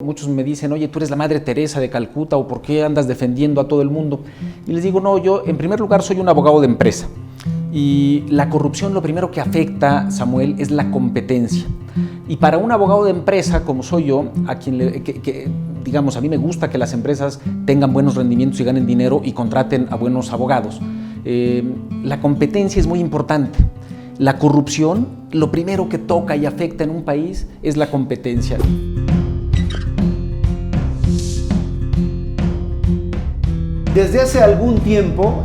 Muchos me dicen, oye, tú eres la Madre Teresa de Calcuta, o ¿por qué andas defendiendo a todo el mundo? Y les digo, no, yo en primer lugar soy un abogado de empresa. Y la corrupción lo primero que afecta, Samuel, es la competencia. Y para un abogado de empresa como soy yo, a quien digamos, a mí me gusta que las empresas tengan buenos rendimientos y ganen dinero y contraten a buenos abogados. La competencia es muy importante. La corrupción, lo primero que toca y afecta en un país es la competencia. Desde hace algún tiempo,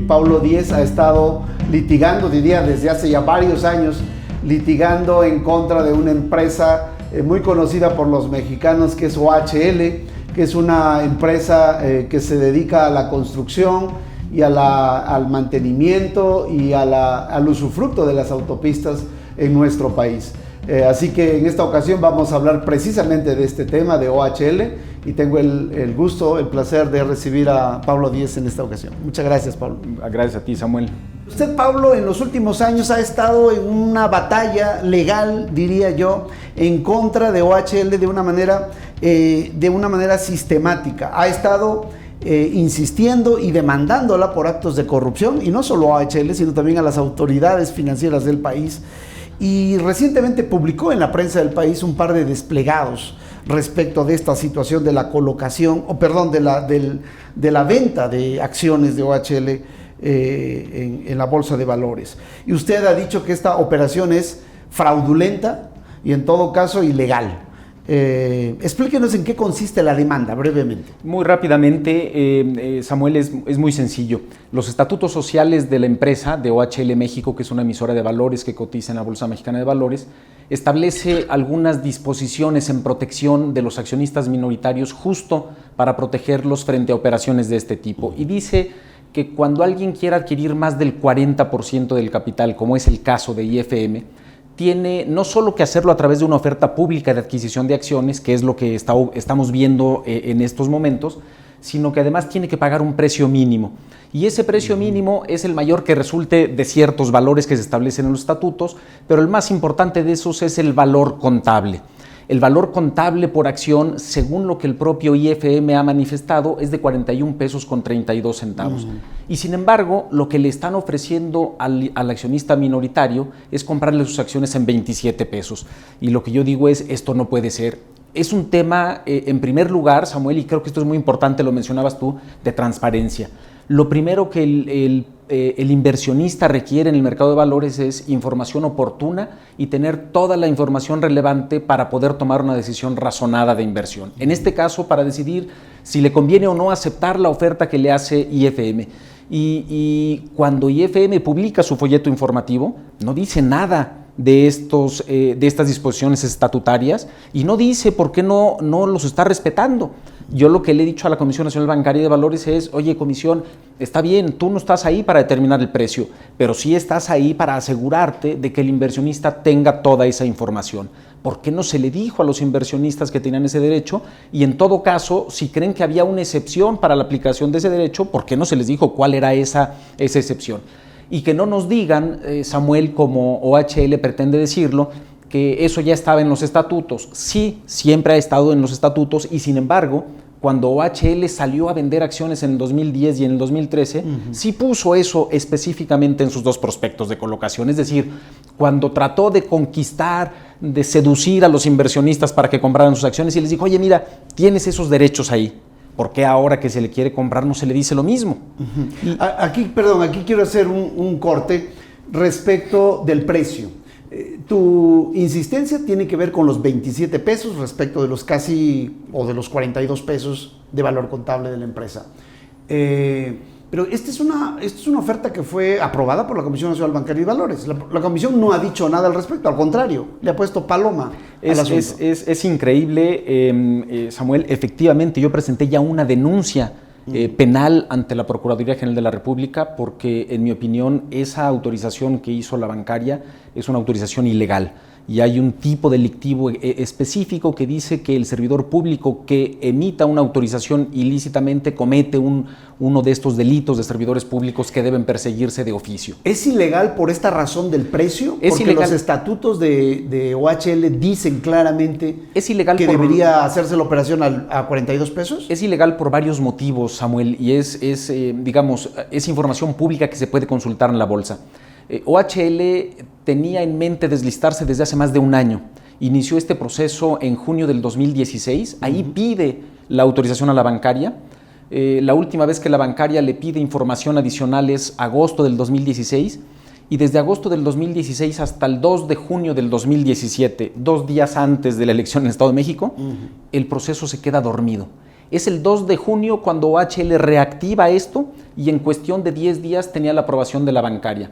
Pablo Díez ha estado litigando, diría desde hace ya varios años, litigando en contra de una empresa muy conocida por los mexicanos, que es OHL, que es una empresa que se dedica a la construcción y al mantenimiento y al usufructo de las autopistas en nuestro país. Así que en esta ocasión vamos a hablar precisamente de este tema de OHL, y tengo el gusto, el placer de recibir a Pablo Díez en esta ocasión. Muchas gracias, Pablo. Gracias a ti, Samuel. Usted, Pablo, en los últimos años ha estado en una batalla legal, diría yo, en contra de OHL de una manera sistemática. Ha estado insistiendo y demandándola por actos de corrupción, y no solo a OHL, sino también a las autoridades financieras del país. Y recientemente publicó en la prensa del país un par de desplegados respecto de esta situación de la colocación, de la venta de acciones de OHL en la bolsa de valores. Y usted ha dicho que esta operación es fraudulenta y en todo caso ilegal. Explíquenos en qué consiste la demanda, brevemente. Muy rápidamente, Samuel, es muy sencillo. Los estatutos sociales de la empresa, de OHL México, que es una emisora de valores que cotiza en la Bolsa Mexicana de Valores, establece algunas disposiciones en protección de los accionistas minoritarios, justo para protegerlos frente a operaciones de este tipo. Y dice que cuando alguien quiera adquirir más del 40% del capital, como es el caso de IFM, tiene no solo que hacerlo a través de una oferta pública de adquisición de acciones, que es lo que estamos viendo en estos momentos, sino que además tiene que pagar un precio mínimo. Y ese precio mínimo es el mayor que resulte de ciertos valores que se establecen en los estatutos, pero el más importante de esos es el valor contable. El valor contable por acción, según lo que el propio IFM ha manifestado, es de 41 pesos con 32 centavos. Y sin embargo, lo que le están ofreciendo al accionista minoritario es comprarle sus acciones en 27 pesos. Y lo que yo digo es, esto no puede ser. Es un tema, en primer lugar, Samuel, y creo que esto es muy importante, lo mencionabas tú, de transparencia. Lo primero que el inversionista requiere en el mercado de valores es información oportuna y tener toda la información relevante para poder tomar una decisión razonada de inversión. En este caso, para decidir si le conviene o no aceptar la oferta que le hace IFM. Y cuando IFM publica su folleto informativo, no dice nada de estas disposiciones estatutarias y no dice por qué no los está respetando. Yo lo que le he dicho a la Comisión Nacional Bancaria de Valores es, oye, Comisión, está bien, tú no estás ahí para determinar el precio, pero sí estás ahí para asegurarte de que el inversionista tenga toda esa información. ¿Por qué no se le dijo a los inversionistas que tenían ese derecho? Y en todo caso, si creen que había una excepción para la aplicación de ese derecho, ¿por qué no se les dijo cuál era esa excepción? Y que no nos digan, Samuel, como OHL pretende decirlo, que eso ya estaba en los estatutos. Sí, siempre ha estado en los estatutos y sin embargo, cuando OHL salió a vender acciones en el 2010 y en el 2013, sí puso eso específicamente en sus dos prospectos de colocación. Es decir, cuando trató de conquistar, de seducir a los inversionistas para que compraran sus acciones y les dijo, oye, mira, tienes esos derechos ahí. ¿Por qué ahora que se le quiere comprar no se le dice lo mismo? Aquí quiero hacer un corte respecto del precio. Tu insistencia tiene que ver con los 27 pesos respecto de los de los 42 pesos de valor contable de la empresa. Pero esta es una oferta que fue aprobada por la Comisión Nacional Bancaria y Valores. La Comisión no ha dicho nada al respecto, al contrario, le ha puesto paloma al asunto. Es increíble, Samuel. Efectivamente, yo presenté ya una denuncia penal ante la Procuraduría General de la República porque, en mi opinión, esa autorización que hizo la bancaria es una autorización ilegal. y hay un tipo delictivo específico que dice que el servidor público que emita una autorización ilícitamente comete uno de estos delitos de servidores públicos que deben perseguirse de oficio. ¿Es ilegal por esta razón del precio? Es porque ilegal. Los estatutos de OHL dicen claramente es ilegal que debería hacerse la operación a 42 pesos. Es ilegal por varios motivos, Samuel, y es información pública que se puede consultar en la bolsa. OHL tenía en mente deslistarse desde hace más de un año. Inició este proceso en junio del 2016. Ahí pide la autorización a la bancaria. La última vez que la bancaria le pide información adicional es agosto del 2016. Y desde agosto del 2016 hasta el 2 de junio del 2017, 2 días antes de la elección en el Estado de México, el proceso se queda dormido. Es el 2 de junio cuando OHL reactiva esto y en cuestión de 10 días tenía la aprobación de la bancaria.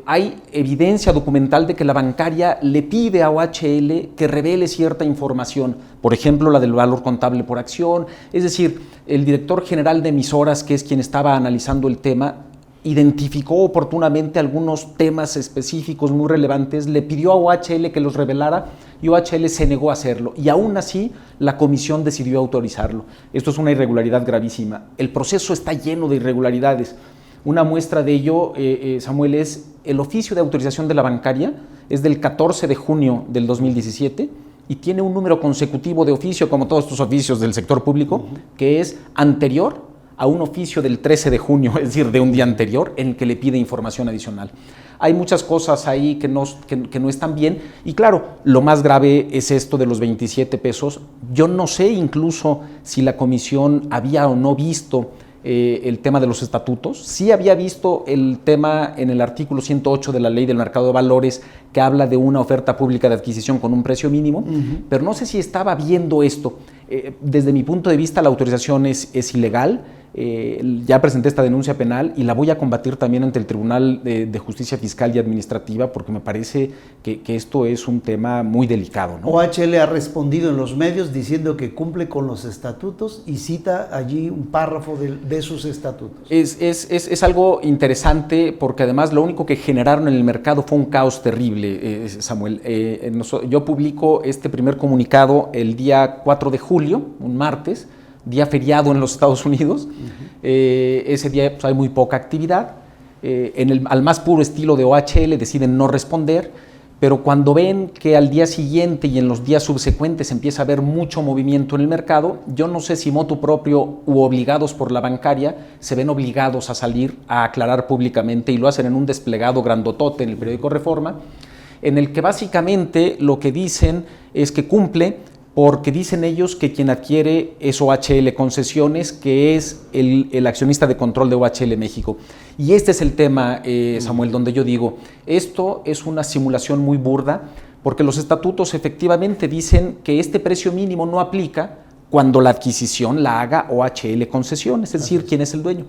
Hay evidencia documental de que la bancaria le pide a OHL que revele cierta información, por ejemplo, la del valor contable por acción. Es decir, el director general de emisoras, que es quien estaba analizando el tema, identificó oportunamente algunos temas específicos muy relevantes, le pidió a OHL que los revelara y OHL se negó a hacerlo. Y aún así, la comisión decidió autorizarlo. Esto es una irregularidad gravísima. El proceso está lleno de irregularidades. Una muestra de ello, Samuel, es el oficio de autorización de la bancaria, es del 14 de junio del 2017 y tiene un número consecutivo de oficio, como todos estos oficios del sector público, que es anterior a un oficio del 13 de junio, es decir, de un día anterior, en el que le pide información adicional. Hay muchas cosas ahí que no están bien y claro, lo más grave es esto de los 27 pesos. Yo no sé incluso si la comisión había o no visto el tema de los estatutos. Sí había visto el tema en el artículo 108 de la Ley del Mercado de Valores que habla de una oferta pública de adquisición con un precio mínimo, pero no sé si estaba viendo esto. Desde mi punto de vista, la autorización es ilegal. Ya presenté esta denuncia penal y la voy a combatir también ante el Tribunal de Justicia Fiscal y Administrativa porque me parece que esto es un tema muy delicado, ¿no? OHL ha respondido en los medios diciendo que cumple con los estatutos y cita allí un párrafo de sus estatutos. Es algo interesante porque además lo único que generaron en el mercado fue un caos terrible, Samuel. Yo publico este primer comunicado el día 4 de julio, un martes, día feriado en los Estados Unidos. Ese día pues, hay muy poca actividad. Al más puro estilo de OHL deciden no responder, pero cuando ven que al día siguiente y en los días subsecuentes empieza a haber mucho movimiento en el mercado, yo no sé si motu propio u obligados por la bancaria, se ven obligados a salir a aclarar públicamente y lo hacen en un desplegado grandotote en el periódico Reforma, en el que básicamente lo que dicen es que cumple porque dicen ellos que quien adquiere es OHL Concesiones, que es el accionista de control de OHL México. Y este es el tema, Samuel, donde yo digo, esto es una simulación muy burda, porque los estatutos efectivamente dicen que este precio mínimo no aplica cuando la adquisición la haga OHL Concesiones, es decir, quién es el dueño.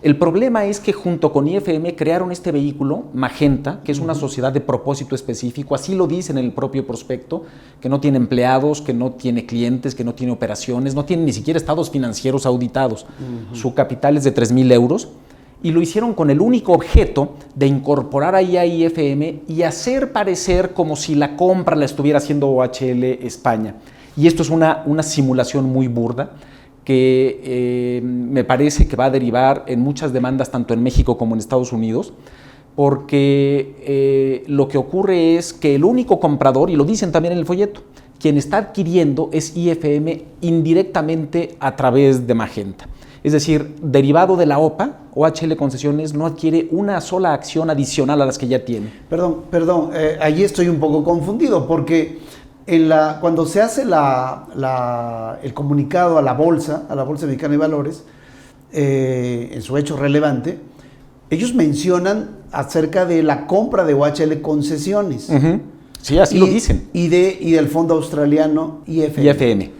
El problema es que junto con IFM crearon este vehículo, Magenta, que es una sociedad de propósito específico, así lo dicen en el propio prospecto, que no tiene empleados, que no tiene clientes, que no tiene operaciones, no tiene ni siquiera estados financieros auditados. Su capital es de 3,000 euros y lo hicieron con el único objeto de incorporar ahí a IFM y hacer parecer como si la compra la estuviera haciendo OHL España. Y esto es una simulación muy burda, que me parece que va a derivar en muchas demandas tanto en México como en Estados Unidos, porque lo que ocurre es que el único comprador, y lo dicen también en el folleto, quien está adquiriendo es IFM indirectamente a través de Magenta. Es decir, derivado de la OPA, OHL Concesiones no adquiere una sola acción adicional a las que ya tiene. Perdón, allí estoy un poco confundido porque cuando se hace el comunicado a la Bolsa Mexicana de Valores, en su hecho relevante, ellos mencionan acerca de la compra de OHL Concesiones. Sí, así lo dicen. Y del fondo australiano IFM.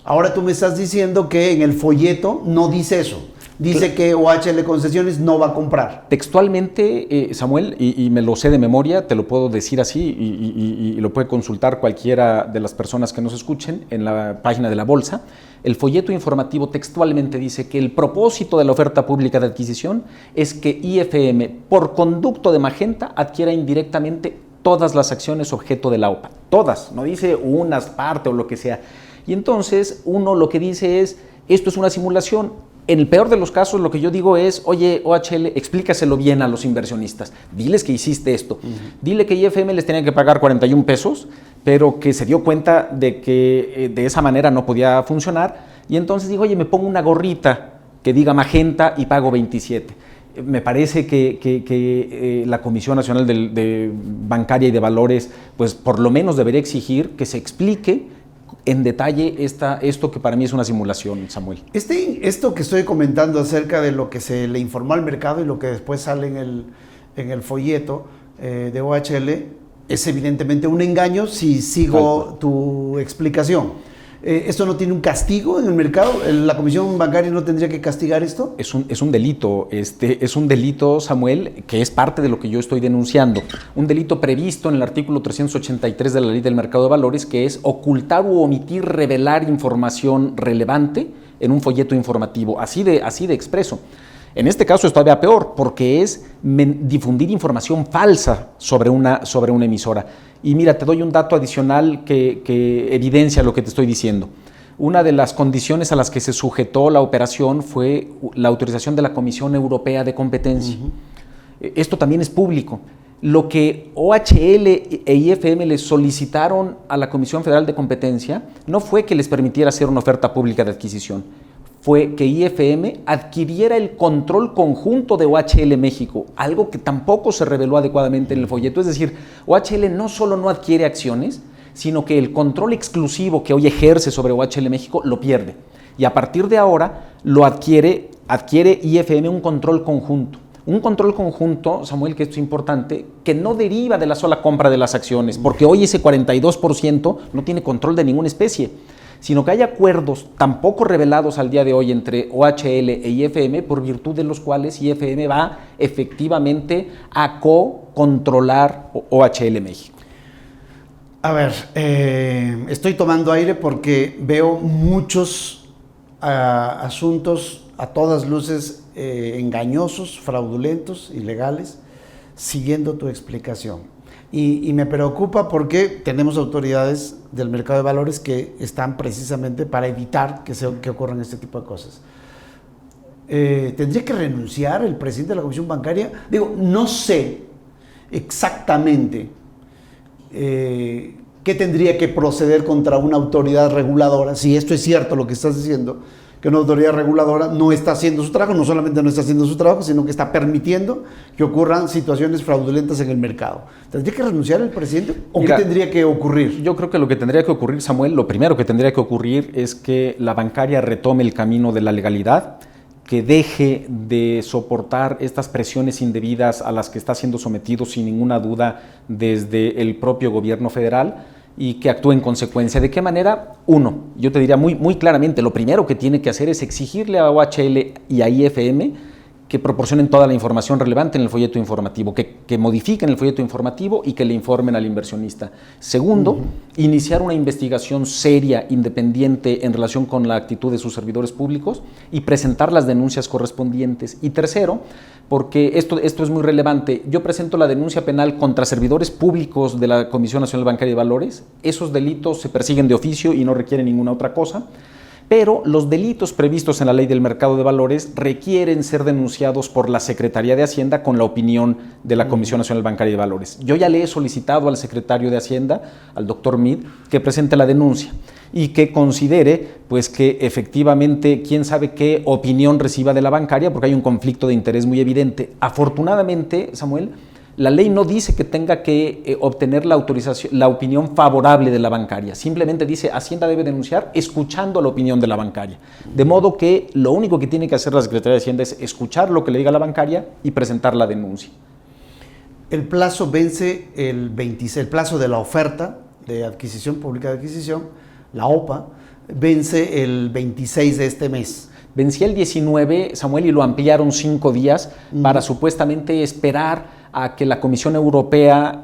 Ahora tú me estás diciendo que en el folleto no dice eso. dice que OHL Concesiones no va a comprar. Textualmente, Samuel, y me lo sé de memoria, te lo puedo decir así y lo puede consultar cualquiera de las personas que nos escuchen en la página de la Bolsa. El folleto informativo textualmente dice que el propósito de la oferta pública de adquisición es que IFM, por conducto de Magenta, adquiera indirectamente todas las acciones objeto de la OPA. Todas, no dice unas, parte o lo que sea. Y entonces uno lo que dice es, esto es una simulación. En el peor de los casos, lo que yo digo es, oye, OHL, explícaselo bien a los inversionistas. Diles que hiciste esto. Dile que IFM les tenía que pagar 41 pesos, pero que se dio cuenta de que de esa manera no podía funcionar. Y entonces digo, oye, me pongo una gorrita que diga Magenta y pago 27. Me parece que la Comisión Nacional de Bancaria y de Valores, pues por lo menos debería exigir que se explique en detalle esto que para mí es una simulación, Samuel. Esto que estoy comentando acerca de lo que se le informó al mercado y lo que después sale en el folleto de OHL es evidentemente un engaño si sigo tu explicación. ¿Esto no tiene un castigo en el mercado? ¿La Comisión Bancaria no tendría que castigar esto? Es un delito, es un delito, Samuel, que es parte de lo que yo estoy denunciando. Un delito previsto en el artículo 383 de la Ley del Mercado de Valores, que es ocultar u omitir revelar información relevante en un folleto informativo, así de expreso. En este caso es todavía peor, porque es difundir información falsa sobre una emisora. Y mira, te doy un dato adicional que evidencia lo que te estoy diciendo. Una de las condiciones a las que se sujetó la operación fue la autorización de la Comisión Europea de Competencia. Esto también es público. Lo que OHL e IFM les solicitaron a la Comisión Federal de Competencia no fue que les permitiera hacer una oferta pública de adquisición, fue que IFM adquiriera el control conjunto de OHL México, algo que tampoco se reveló adecuadamente en el folleto. Es decir, OHL no solo no adquiere acciones, sino que el control exclusivo que hoy ejerce sobre OHL México lo pierde. Y a partir de ahora lo adquiere IFM un control conjunto. Un control conjunto, Samuel, que esto es importante, que no deriva de la sola compra de las acciones, porque hoy ese 42% no tiene control de ninguna especie, sino que hay acuerdos tampoco revelados al día de hoy entre OHL e IFM, por virtud de los cuales IFM va efectivamente a co-controlar OHL México. A ver, estoy tomando aire porque veo muchos asuntos a todas luces engañosos, fraudulentos, ilegales, siguiendo tu explicación. Y me preocupa porque tenemos autoridades del mercado de valores que están precisamente para evitar que ocurran este tipo de cosas. ¿Tendría que renunciar el presidente de la Comisión Bancaria? Digo, no sé exactamente qué tendría que proceder contra una autoridad reguladora, si esto es cierto lo que estás diciendo, que una autoridad reguladora no está haciendo su trabajo, no solamente no está haciendo su trabajo, sino que está permitiendo que ocurran situaciones fraudulentas en el mercado. ¿Tendría que renunciar el presidente o qué tendría que ocurrir? Yo creo que lo que tendría que ocurrir, Samuel, lo primero que tendría que ocurrir es que la bancaria retome el camino de la legalidad, que deje de soportar estas presiones indebidas a las que está siendo sometido sin ninguna duda desde el propio gobierno federal, y que actúe en consecuencia. ¿De qué manera? Uno, yo te diría muy claramente, lo primero que tiene que hacer es exigirle a OHL y a IFM que proporcionen toda la información relevante en el folleto informativo, que modifiquen el folleto informativo y que le informen al inversionista. Segundo, iniciar una investigación seria, independiente en relación con la actitud de sus servidores públicos y presentar las denuncias correspondientes. Y tercero, porque esto es muy relevante, yo presento la denuncia penal contra servidores públicos de la Comisión Nacional Bancaria y Valores. Esos delitos se persiguen de oficio y no requieren ninguna otra cosa. Pero los delitos previstos en la Ley del Mercado de Valores requieren ser denunciados por la Secretaría de Hacienda con la opinión de la Comisión Nacional Bancaria de Valores. Yo ya le he solicitado al secretario de Hacienda, al doctor Meade, que presente la denuncia y que considere pues que efectivamente quién sabe qué opinión reciba de la bancaria, porque hay un conflicto de interés muy evidente. Afortunadamente, Samuel, la ley no dice que tenga que obtener la autorización, la opinión favorable de la bancaria. Simplemente dice Hacienda debe denunciar escuchando la opinión de la bancaria. De modo que lo único que tiene que hacer la Secretaría de Hacienda es escuchar lo que le diga la bancaria y presentar la denuncia. El plazo vence el plazo de la oferta de adquisición pública de adquisición, la OPA, vence el 26 de este mes. Vencía el 19, Samuel, y lo ampliaron 5 días para supuestamente esperar a que la Comisión Europea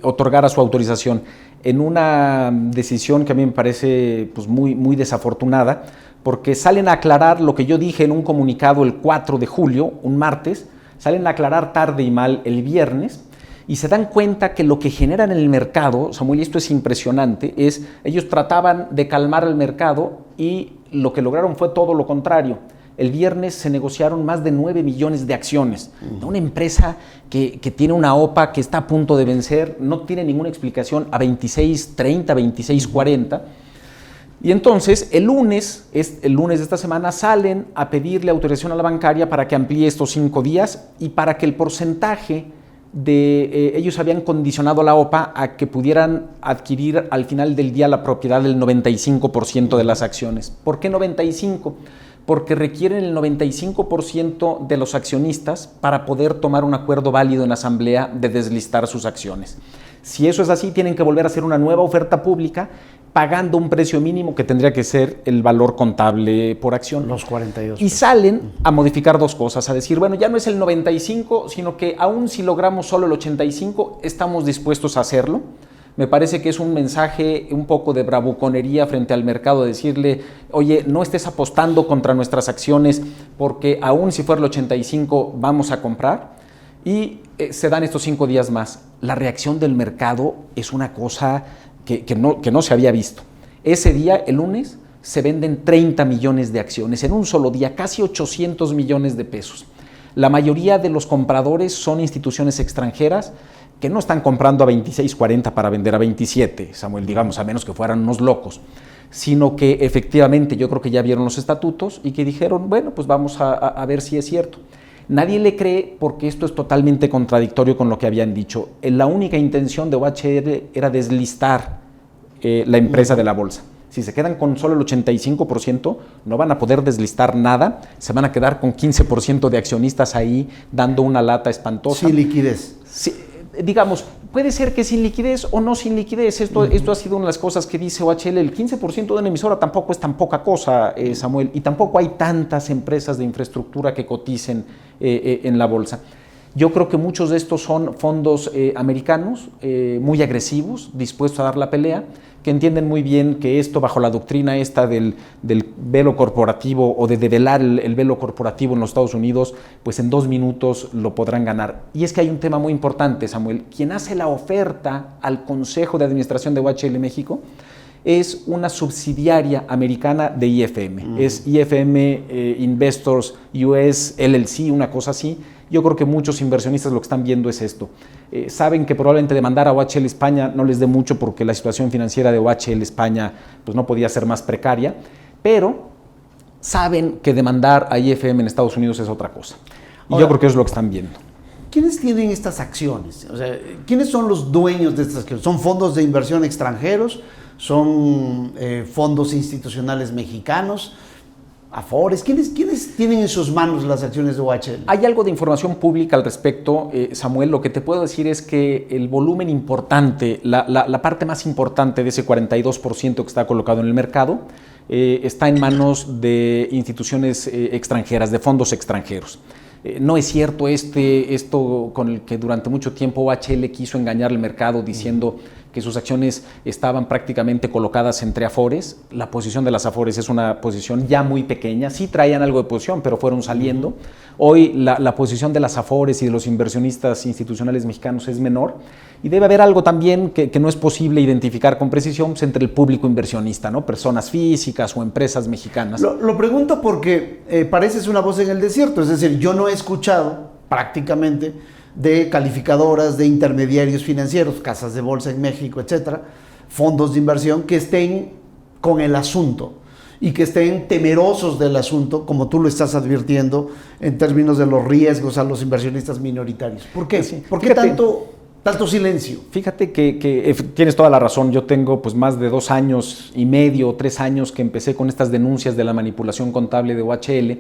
otorgara su autorización. En una decisión que a mí me parece pues, muy desafortunada, porque salen a aclarar lo que yo dije en un comunicado el 4 de julio, un martes, salen a aclarar tarde y mal el viernes, y se dan cuenta que lo que generan en el mercado, Samuel, y esto es impresionante, es ellos trataban de calmar el mercado y lo que lograron fue todo lo contrario. El viernes se negociaron más de 9 millones de acciones de una empresa que tiene una OPA que está a punto de vencer, no tiene ninguna explicación, a 26.30, 26.40. Y entonces el lunes de esta semana salen a pedirle autorización a la bancaria para que amplíe estos 5 días y para que el porcentaje de ellos habían condicionado la OPA a que pudieran adquirir al final del día la propiedad del 95% de las acciones. ¿Por qué 95%? Porque requieren el 95% de los accionistas para poder tomar un acuerdo válido en asamblea de deslistar sus acciones. Si eso es así, tienen que volver a hacer una nueva oferta pública pagando un precio mínimo que tendría que ser el valor contable por acción. Los 42. Y salen a modificar 2 cosas, a decir, bueno, ya no es el 95, sino que aún si logramos solo el 85, estamos dispuestos a hacerlo. Me parece que es un mensaje un poco de bravuconería frente al mercado, decirle, oye, no estés apostando contra nuestras acciones porque aún si fuera el 85 vamos a comprar. Y se dan estos 5 días más. La reacción del mercado es una cosa que no se había visto. Ese día, el lunes, se venden 30 millones de acciones en un solo día, casi 800 millones de pesos. La mayoría de los compradores son instituciones extranjeras que no están comprando a 26.40 para vender a 27, Samuel, digamos, a menos que fueran unos locos, sino que efectivamente yo creo que ya vieron los estatutos y que dijeron, bueno, pues vamos a ver si es cierto. Nadie le cree porque esto es totalmente contradictorio con lo que habían dicho. La única intención de OHL era deslistar la empresa de la bolsa. Si se quedan con solo el 85%, no van a poder deslistar nada, se van a quedar con 15% de accionistas ahí dando una lata espantosa. Sin liquidez. Sí, digamos, puede ser que sin liquidez o no sin liquidez. Esto ha sido una de las cosas que dice OHL. El 15% de una emisora tampoco es tan poca cosa, Samuel, y tampoco hay tantas empresas de infraestructura que coticen en la bolsa. Yo creo que muchos de estos son fondos americanos muy agresivos, dispuestos a dar la pelea, que entienden muy bien que esto, bajo la doctrina esta del velo corporativo o de develar el velo corporativo en los Estados Unidos, pues en 2 minutos lo podrán ganar. Y es que hay un tema muy importante, Samuel. Quien hace la oferta al Consejo de Administración de OHL México es una subsidiaria americana de IFM. Es IFM Investors US LLC, una cosa así. Yo creo que muchos inversionistas lo que están viendo es esto. Saben que probablemente demandar a OHL España no les dé mucho porque la situación financiera de OHL España pues, no podía ser más precaria, pero saben que demandar a IFM en Estados Unidos es otra cosa. Y ahora, yo creo que es lo que están viendo. ¿Quiénes tienen estas acciones? O sea, ¿quiénes son los dueños de estas acciones? ¿Son fondos de inversión extranjeros? ¿Son fondos institucionales mexicanos? ¿Afores? ¿Quiénes tienen en sus manos las acciones de OHL? Hay algo de información pública al respecto, Samuel. Lo que te puedo decir es que el volumen importante, la parte más importante de ese 42% que está colocado en el mercado, está en manos de instituciones extranjeras, de fondos extranjeros. No es cierto esto con el que durante mucho tiempo OHL quiso engañar al mercado diciendo que sus acciones estaban prácticamente colocadas entre afores. La posición de las afores es una posición ya muy pequeña, sí traían algo de posición, pero fueron saliendo. Hoy la posición de las afores y de los inversionistas institucionales mexicanos es menor y debe haber algo también que no es posible identificar con precisión pues, entre el público inversionista, ¿no? Personas físicas o empresas mexicanas. Lo pregunto porque pareces una voz en el desierto, es decir, yo no he escuchado prácticamente de calificadoras, de intermediarios financieros, casas de bolsa en México, etcétera, fondos de inversión que estén con el asunto y que estén temerosos del asunto, como tú lo estás advirtiendo, en términos de los riesgos a los inversionistas minoritarios. ¿Por qué? Sí. ¿Por qué tanto silencio? Fíjate que tienes toda la razón. Yo tengo pues más de 2 años y medio, 3 años que empecé con estas denuncias de la manipulación contable de OHL.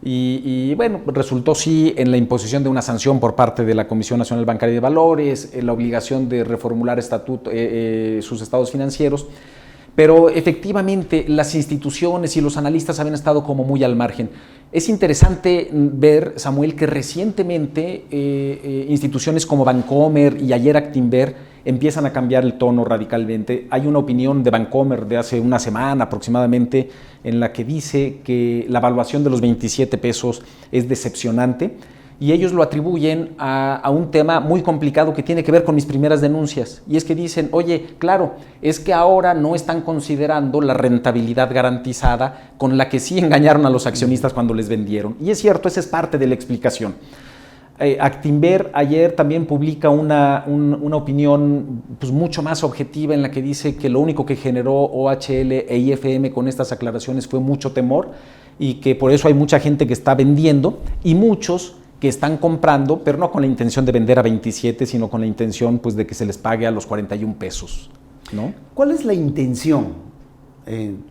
Y bueno, resultó sí en la imposición de una sanción por parte de la Comisión Nacional Bancaria de Valores, la obligación de reformular sus estados financieros, Pero efectivamente las instituciones y los analistas habían estado como muy al margen. Es interesante ver, Samuel, que recientemente instituciones como Bancomer y ayer Actinver empiezan a cambiar el tono radicalmente. Hay una opinión de Bancomer de hace una semana aproximadamente en la que dice que la evaluación de los 27 pesos es decepcionante y ellos lo atribuyen a un tema muy complicado que tiene que ver con mis primeras denuncias. Y es que dicen, oye, claro, es que ahora no están considerando la rentabilidad garantizada con la que sí engañaron a los accionistas cuando les vendieron. Y es cierto, esa es parte de la explicación. Actinver ayer también publica una opinión pues, mucho más objetiva en la que dice que lo único que generó OHL e IFM con estas aclaraciones fue mucho temor y que por eso hay mucha gente que está vendiendo y muchos que están comprando, pero no con la intención de vender a 27, sino con la intención pues, de que se les pague a los 41 pesos, ¿no? ¿Cuál es la intención?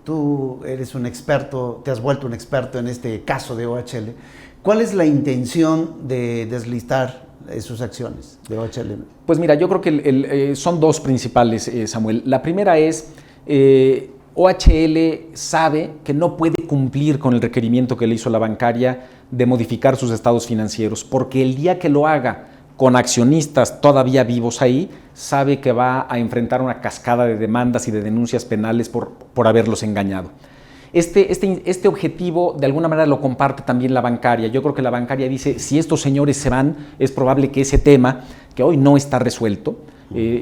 Tú eres un experto, te has vuelto un experto en este caso de OHL. ¿Cuál es la intención de deslistar sus acciones de OHL? Pues mira, yo creo que son dos principales, Samuel. La primera es, OHL sabe que no puede cumplir con el requerimiento que le hizo la bancaria de modificar sus estados financieros, porque el día que lo haga con accionistas todavía vivos ahí, sabe que va a enfrentar una cascada de demandas y de denuncias penales por haberlos engañado. Este objetivo de alguna manera lo comparte también la bancaria. Yo creo que la bancaria dice, si estos señores se van, es probable que ese tema, que hoy no está resuelto,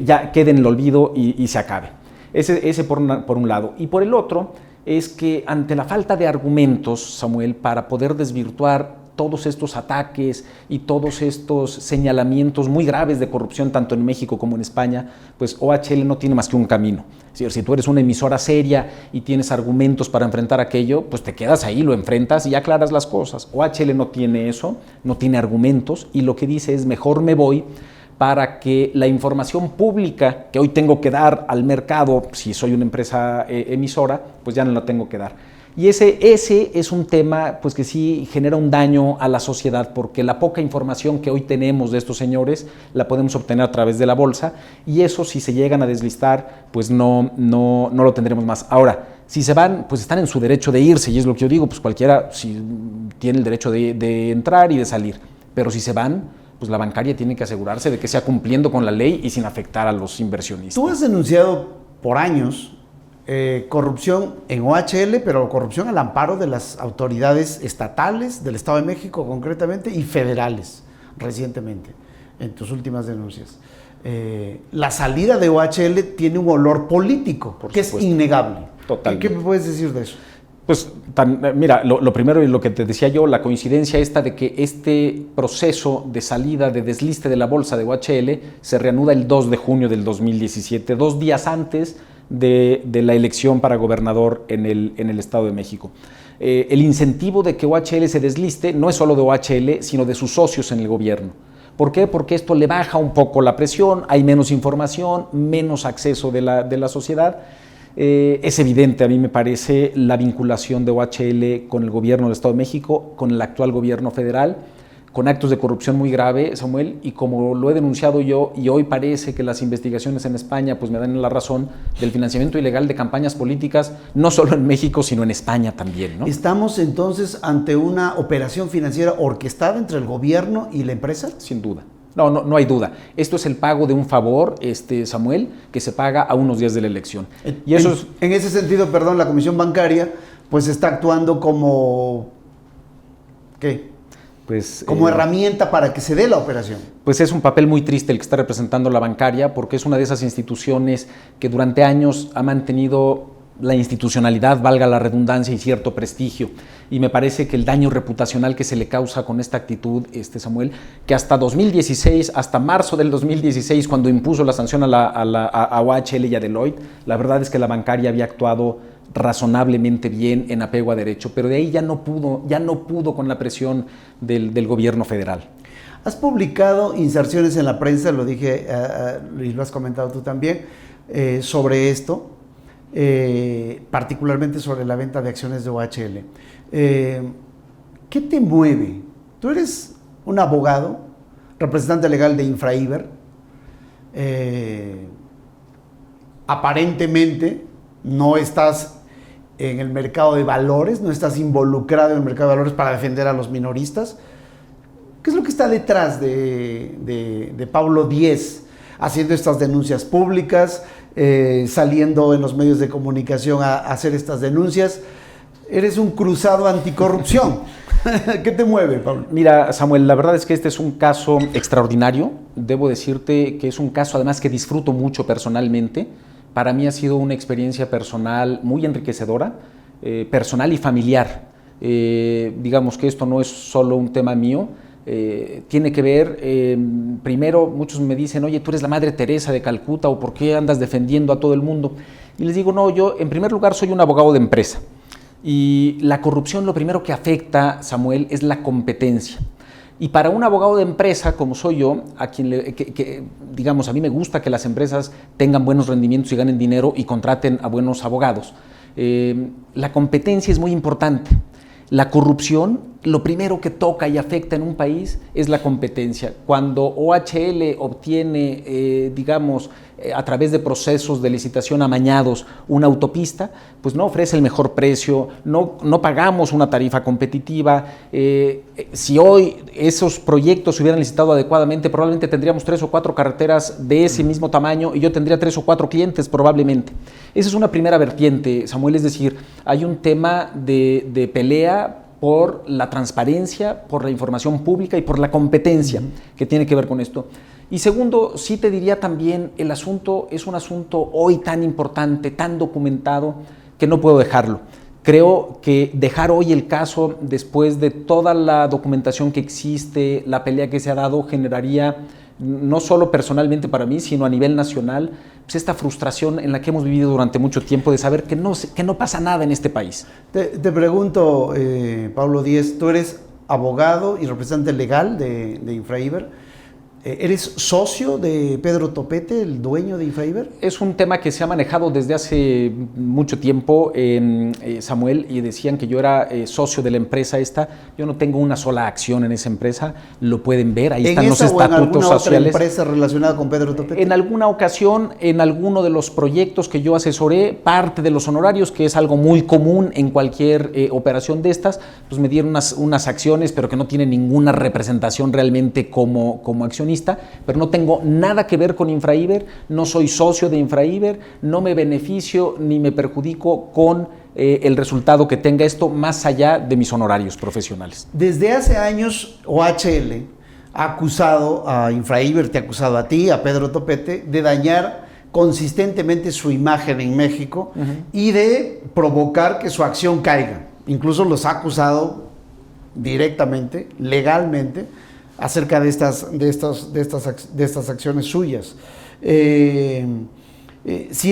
ya quede en el olvido y se acabe. Ese por un lado. Y por el otro, es que ante la falta de argumentos, Samuel, para poder desvirtuar todos estos ataques y todos estos señalamientos muy graves de corrupción tanto en México como en España, pues OHL no tiene más que un camino. Es decir, si tú eres una emisora seria y tienes argumentos para enfrentar aquello, pues te quedas ahí, lo enfrentas y aclaras las cosas. OHL no tiene eso, no tiene argumentos y lo que dice es mejor me voy para que la información pública que hoy tengo que dar al mercado, si soy una empresa emisora, pues ya no la tengo que dar. Y ese es un tema pues que sí genera un daño a la sociedad, porque la poca información que hoy tenemos de estos señores la podemos obtener a través de la bolsa, y eso si se llegan a deslistar, pues no lo tendremos más. Ahora, si se van, pues están en su derecho de irse, y es lo que yo digo, pues cualquiera tiene el derecho de entrar y de salir, pero si se van, pues la bancaria tiene que asegurarse de que sea cumpliendo con la ley y sin afectar a los inversionistas. Tú has denunciado por años corrupción en OHL, pero corrupción al amparo de las autoridades estatales, del Estado de México concretamente, y federales, recientemente, en tus últimas denuncias. La salida de OHL tiene un olor político, que es innegable. Totalmente. ¿Qué me puedes decir de eso? Pues mira, lo primero y lo que te decía yo, la coincidencia esta de que este proceso de salida, de desliste de la bolsa de OHL se reanuda el 2 de junio del 2017, 2 días antes de la elección para gobernador en el Estado de México. El incentivo de que OHL se desliste no es solo de OHL, sino de sus socios en el gobierno. ¿Por qué? Porque esto le baja un poco la presión, hay menos información, menos acceso de la sociedad. Es evidente, a mí me parece, la vinculación de OHL con el gobierno del Estado de México, con el actual gobierno federal, con actos de corrupción muy grave, Samuel, y como lo he denunciado yo, y hoy parece que las investigaciones en España pues me dan la razón del financiamiento ilegal de campañas políticas, no solo en México, sino en España también, ¿no? ¿Estamos entonces ante una operación financiera orquestada entre el gobierno y la empresa? Sin duda. No hay duda. Esto es el pago de un favor, Samuel, que se paga a unos días de la elección. Y eso en ese sentido, perdón, la Comisión Bancaria pues está actuando como ¿qué? Pues, como herramienta para que se dé la operación. Pues es un papel muy triste el que está representando la bancaria, porque es una de esas instituciones que durante años ha mantenido la institucionalidad, valga la redundancia, y cierto prestigio. Y me parece que el daño reputacional que se le causa con esta actitud, Samuel, que hasta 2016, hasta marzo del 2016, cuando impuso la sanción a OHL y a Deloitte, la verdad es que la bancaria había actuado razonablemente bien en apego a derecho, pero de ahí ya no pudo con la presión del gobierno federal. Has publicado inserciones en la prensa, lo dije y lo has comentado tú también, sobre esto. Particularmente sobre la venta de acciones de OHL. ¿Qué te mueve? Tú eres un abogado, representante legal de Infraiber, aparentemente no estás en el mercado de valores, no estás involucrado en el mercado de valores para defender a los minoristas. ¿Qué es lo que está detrás de Pablo Díez haciendo estas denuncias públicas, saliendo en los medios de comunicación a hacer estas denuncias? Eres un cruzado anticorrupción. ¿Qué te mueve, Pablo? Mira, Samuel, la verdad es que este es un caso extraordinario. Debo decirte que es un caso además que disfruto mucho personalmente. Para mí ha sido una experiencia personal muy enriquecedora, personal y familiar. Digamos que esto no es solo un tema mío. Tiene que ver, primero muchos me dicen, oye, tú eres la Madre Teresa de Calcuta, o ¿por qué andas defendiendo a todo el mundo? Y les digo, no, yo en primer lugar soy un abogado de empresa. Y la corrupción lo primero que afecta, Samuel, es la competencia. Y para un abogado de empresa como soy yo, a quien digamos, a mí me gusta que las empresas tengan buenos rendimientos y ganen dinero y contraten a buenos abogados, la competencia es muy importante. La corrupción, lo primero que toca y afecta en un país es la competencia. Cuando OHL obtiene, digamos, a través de procesos de licitación amañados una autopista, pues no ofrece el mejor precio, no pagamos una tarifa competitiva. Si hoy esos proyectos se hubieran licitado adecuadamente, probablemente tendríamos 3 o 4 carreteras de ese mismo tamaño y yo tendría 3 o 4 clientes probablemente. Esa es una primera vertiente, Samuel, es decir, hay un tema de pelea por la transparencia, por la información pública y por la competencia que tiene que ver con esto. Y segundo, sí te diría también, el asunto es un asunto hoy tan importante, tan documentado, que no puedo dejarlo. Creo que dejar hoy el caso, después de toda la documentación que existe, la pelea que se ha dado, generaría, no solo personalmente para mí, sino a nivel nacional, pues esta frustración en la que hemos vivido durante mucho tiempo de saber que no pasa nada en este país. Te pregunto, Pablo Díez, tú eres abogado y representante legal de Infraiber. ¿Eres socio de Pedro Topete, el dueño de Infraiber? Es un tema que se ha manejado desde hace mucho tiempo, Samuel, y decían que yo era socio de la empresa esta. Yo no tengo una sola acción en esa empresa, lo pueden ver, ahí están los estatutos sociales. ¿En otra empresa relacionada con Pedro Topete? En alguna ocasión, en alguno de los proyectos que yo asesoré, parte de los honorarios, que es algo muy común en cualquier operación de estas, pues me dieron unas acciones, pero que no tienen ninguna representación realmente como accionista. Pero no tengo nada que ver con Infraiber, no soy socio de Infraiber, no me beneficio ni me perjudico con el resultado que tenga esto más allá de mis honorarios profesionales. Desde hace años OHL ha acusado a Infraiber, te ha acusado a ti, a Pedro Topete, de dañar consistentemente su imagen en México y de provocar que su acción caiga. Incluso los ha acusado directamente, legalmente, acerca de estas acciones suyas. Si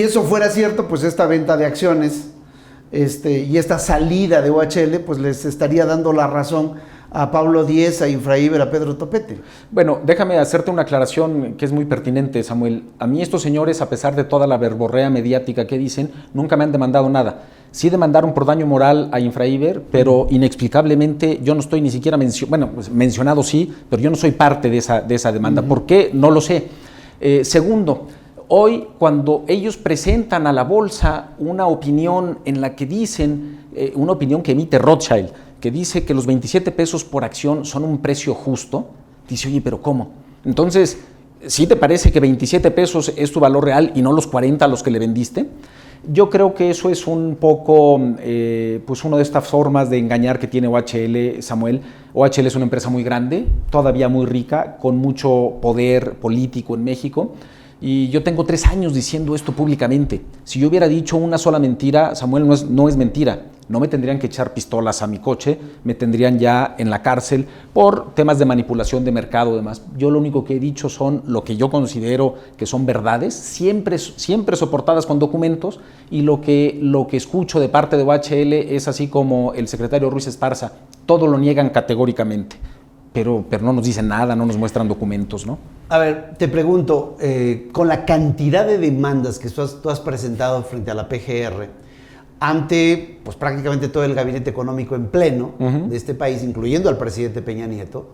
eso fuera cierto, pues esta venta de acciones y esta salida de OHL, pues les estaría dando la razón a Pablo Díez, a Infraiber, a Pedro Topete. Bueno, déjame hacerte una aclaración que es muy pertinente, Samuel. A mí estos señores, a pesar de toda la verborrea mediática que dicen, nunca me han demandado nada. Sí demandaron por daño moral a Infraiber, pero inexplicablemente yo no estoy ni siquiera mencionado sí, pero yo no soy parte de esa demanda. ¿Por qué? No lo sé. Segundo, hoy cuando ellos presentan a la bolsa una opinión en la que dicen, una opinión que emite Rothschild, que dice que los 27 pesos por acción son un precio justo, dice, oye, pero ¿cómo? Entonces, ¿sí te parece que 27 pesos es tu valor real y no los 40 a los que le vendiste? Yo creo que eso es un poco, pues una de estas formas de engañar que tiene OHL, Samuel. OHL es una empresa muy grande, todavía muy rica, con mucho poder político en México. Y yo tengo 3 años diciendo esto públicamente. Si yo hubiera dicho una sola mentira, Samuel, no es mentira. No me tendrían que echar pistolas a mi coche, me tendrían ya en la cárcel por temas de manipulación de mercado y demás. Yo lo único que he dicho son lo que yo considero que son verdades, siempre soportadas con documentos, y lo que escucho de parte de OHL es así como el secretario Ruiz Esparza, todo lo niegan categóricamente. Pero no nos dicen nada, no nos muestran documentos, ¿no? A ver, te pregunto, con la cantidad de demandas que tú has presentado frente a la PGR, ante pues, prácticamente todo el gabinete económico en pleno de este país, incluyendo al presidente Peña Nieto,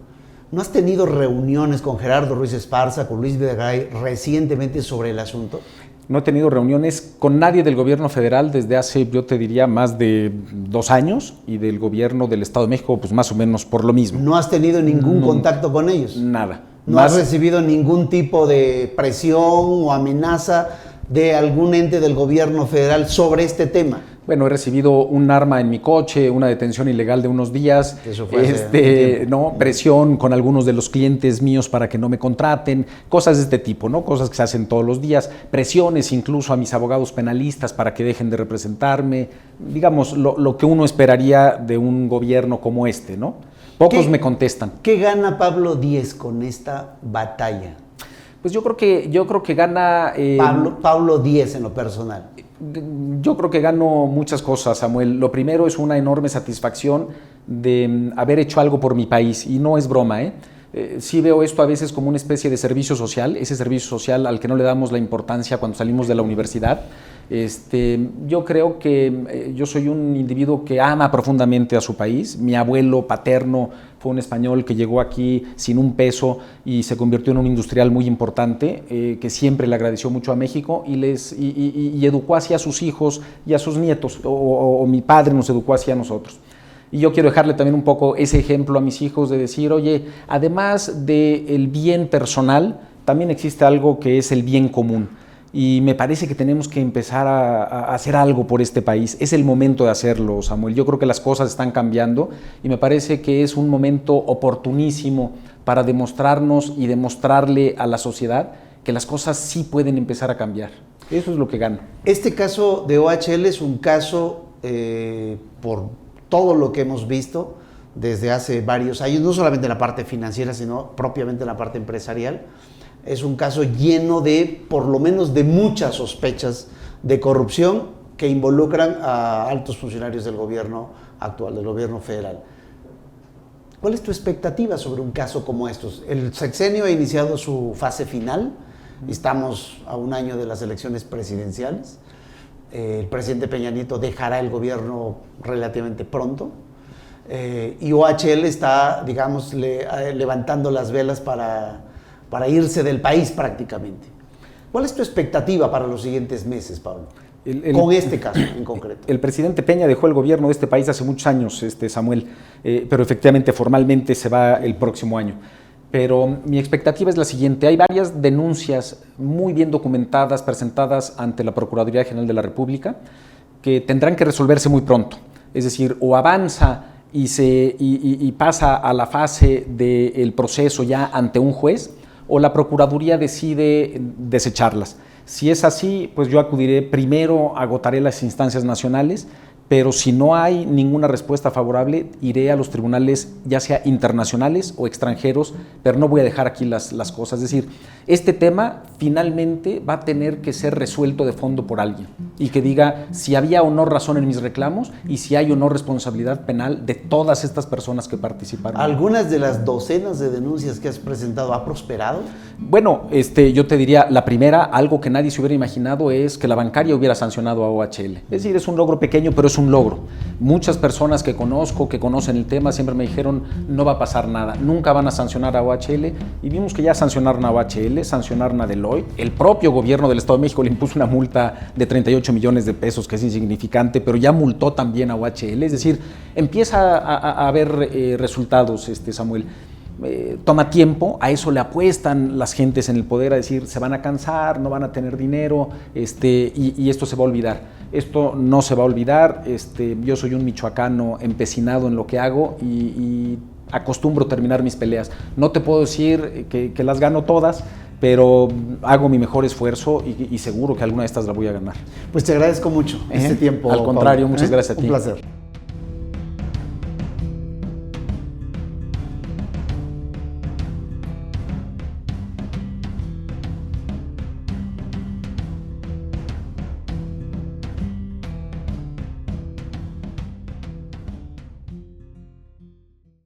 ¿no has tenido reuniones con Gerardo Ruiz Esparza, con Luis Videgaray recientemente sobre el asunto? No he tenido reuniones con nadie del gobierno federal desde hace, yo te diría, más de 2 años, y del gobierno del Estado de México, pues más o menos por lo mismo. ¿No has tenido ningún contacto con ellos? Nada. ¿No has recibido ningún tipo de presión o amenaza de algún ente del gobierno federal sobre este tema? Bueno, he recibido un arma en mi coche, una detención ilegal de unos días, Eso fue ¿no? Presión con algunos de los clientes míos para que no me contraten, cosas de este tipo, ¿no? Cosas que se hacen todos los días, presiones incluso a mis abogados penalistas para que dejen de representarme, digamos, lo que uno esperaría de un gobierno como este, ¿no? Pocos me contestan. ¿Qué gana Pablo Díez con esta batalla? Pues yo creo que gana... Pablo Díez en lo personal. Yo creo que gano muchas cosas, Samuel. Lo primero es una enorme satisfacción de haber hecho algo por mi país, y no es broma, ¿eh? Sí veo esto a veces como una especie de servicio social, ese servicio social al que no le damos la importancia cuando salimos de la universidad. Yo creo que yo soy un individuo que ama profundamente a su país. Mi abuelo paterno fue un español que llegó aquí sin un peso y se convirtió en un industrial muy importante, que siempre le agradeció mucho a México y educó así a sus hijos y a sus nietos, o mi padre nos educó así a nosotros. Y yo quiero dejarle también un poco ese ejemplo a mis hijos de decir, oye, además del bien personal, también existe algo que es el bien común. Y me parece que tenemos que empezar a hacer algo por este país. Es el momento de hacerlo, Samuel. Yo creo que las cosas están cambiando y me parece que es un momento oportunísimo para demostrarnos y demostrarle a la sociedad que las cosas sí pueden empezar a cambiar. Eso es lo que gano. Este caso de OHL es un caso, por todo lo que hemos visto desde hace varios años, no solamente en la parte financiera, sino propiamente en la parte empresarial. Es un caso lleno de, por lo menos, de muchas sospechas de corrupción que involucran a altos funcionarios del gobierno actual, del gobierno federal. ¿Cuál es tu expectativa sobre un caso como estos? El sexenio ha iniciado su fase final, estamos a un año de las elecciones presidenciales, el presidente Peña Nieto dejará el gobierno relativamente pronto, y OHL está, digamos, levantando las velas para irse del país prácticamente. ¿Cuál es tu expectativa para los siguientes meses, Pablo? Con este caso en concreto. El presidente Peña dejó el gobierno de este país hace muchos años, Samuel, pero efectivamente formalmente se va el próximo año. Pero mi expectativa es la siguiente: hay varias denuncias muy bien documentadas, presentadas ante la Procuraduría General de la República, que tendrán que resolverse muy pronto. Es decir, o avanza y pasa a la fase del proceso ya ante un juez, o la Procuraduría decide desecharlas. Si es así, pues yo acudiré primero, agotaré las instancias nacionales, pero si no hay ninguna respuesta favorable, iré a los tribunales, ya sea internacionales o extranjeros, pero no voy a dejar aquí las cosas. Es decir, este tema finalmente va a tener que ser resuelto de fondo por alguien y que diga si había o no razón en mis reclamos y si hay o no responsabilidad penal de todas estas personas que participaron. ¿Algunas de las docenas de denuncias que has presentado ha prosperado? Bueno, yo te diría, la primera, algo que nadie se hubiera imaginado, es que la bancaria hubiera sancionado a OHL. Es decir, es un logro pequeño, pero es un logro. Muchas personas que conozco, que conocen el tema, siempre me dijeron, no va a pasar nada, nunca van a sancionar a OHL, y vimos que ya sancionaron a OHL, sancionaron a Deloitte. El propio gobierno del Estado de México le impuso una multa de 38 millones de pesos, que es insignificante, pero ya multó también a OHL. Es decir, empieza a haber resultados, Samuel. Toma tiempo, a eso le apuestan las gentes en el poder, a decir, se van a cansar, no van a tener dinero, y esto se va a olvidar. Esto no se va a olvidar. Yo soy un michoacano empecinado en lo que hago y acostumbro terminar mis peleas. No te puedo decir que las gano todas, pero hago mi mejor esfuerzo y seguro que alguna de estas la voy a ganar. Pues te agradezco mucho este tiempo. Al contrario, Pablo, muchas gracias a ti. Un placer.